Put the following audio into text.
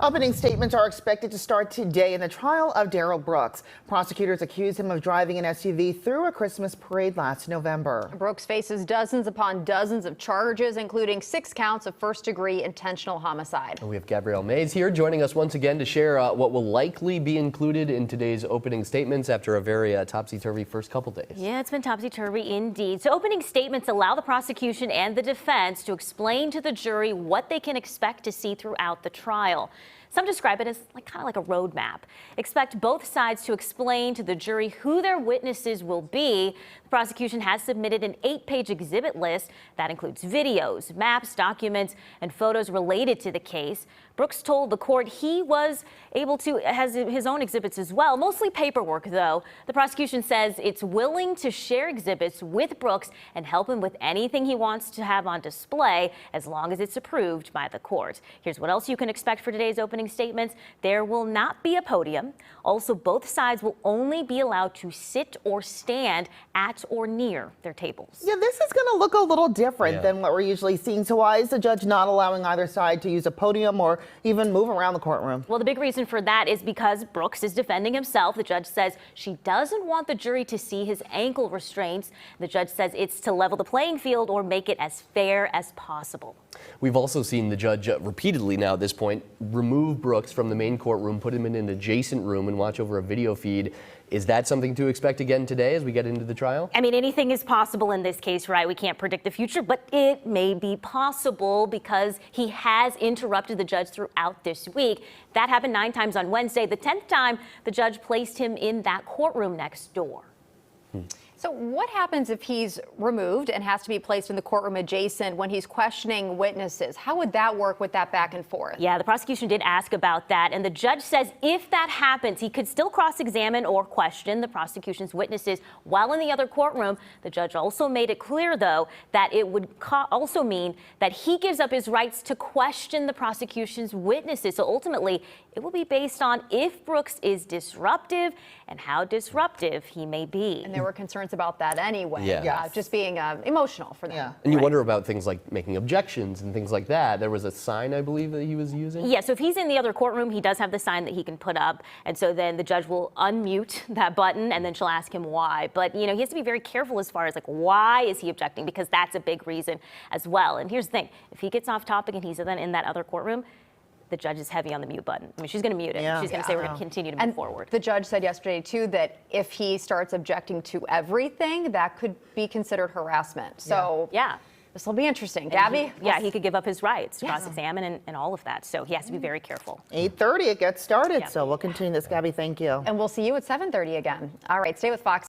Opening statements are expected to start today in the trial of Darrell Brooks. Prosecutors accuse him of driving an SUV through a Christmas parade last November. Brooks faces dozens upon dozens of charges, including 6 counts of first-degree intentional homicide. And we have Gabrielle Mays here joining us once again to share what will likely be included in today's opening statements after a very topsy-turvy first couple days. Yeah, it's been topsy-turvy indeed. So opening statements allow the prosecution and the defense to explain to the jury what they can expect to see throughout the trial. Some describe it as kind of like a roadmap. Expect both sides to explain to the jury who their witnesses will be. The prosecution has submitted an 8-page exhibit list that includes videos, maps, documents, and photos related to the case. Brooks told the court he was able to has his own exhibits as well, mostly paperwork though. The prosecution says it's willing to share exhibits with Brooks and help him with anything he wants to have on display as long as it's approved by the court. Here's what else you can expect for today's opening statements. There will not be a podium. Also, both sides will only be allowed to sit or stand at or near their tables. Yeah, this is going to look a little different than what we're usually seeing. So why is the judge not allowing either side to use a podium or even move around the courtroom? Well, the big reason for that is because Brooks is defending himself. The judge says she doesn't want the jury to see his ankle restraints. The judge says it's to level the playing field or make it as fair as possible. We've also seen the judge repeatedly now at this point remove Brooks from the main courtroom, put him in an adjacent room and watch over a video feed. Is that something to expect again today as we get into the trial? I mean, anything is possible in this case, right? We can't predict the future, but it may be possible because he has interrupted the judge throughout this week. That happened 9 times on Wednesday. The 10th time, the judge placed him in that courtroom next door. So what happens if he's removed and has to be placed in the courtroom adjacent when he's questioning witnesses? How would that work with that back and forth? Yeah, the prosecution did ask about that, and the judge says if that happens, he could still cross-examine or question the prosecution's witnesses while in the other courtroom. The judge also made it clear, though, that it would also mean that he gives up his rights to question the prosecution's witnesses. So ultimately, it will be based on if Brooks is disruptive and how disruptive he may be. And there were concerns about that anyway. Yeah. Just being emotional for them. Yeah. And you wonder about things like making objections and things like that. There was a sign, I believe, that he was using. Yeah, so if he's in the other courtroom, he does have the sign that he can put up. And so then the judge will unmute that button and then she'll ask him why. But, he has to be very careful as far as why is he objecting, because that's a big reason as well. And here's the thing. If he gets off topic and he's then in that other courtroom, the judge is heavy on the mute button. I mean, she's going to mute it. Yeah. She's going to say we're going to continue to move forward. The judge said yesterday, too, that if he starts objecting to everything, that could be considered harassment. So yeah. This will be interesting. Gabby? He could give up his rights to cross-examine and all of that. So he has to be very careful. 8:30 it gets started. Yeah. So we'll continue this. Gabby, thank you. And we'll see you at 7:30 again. All right, stay with Fox.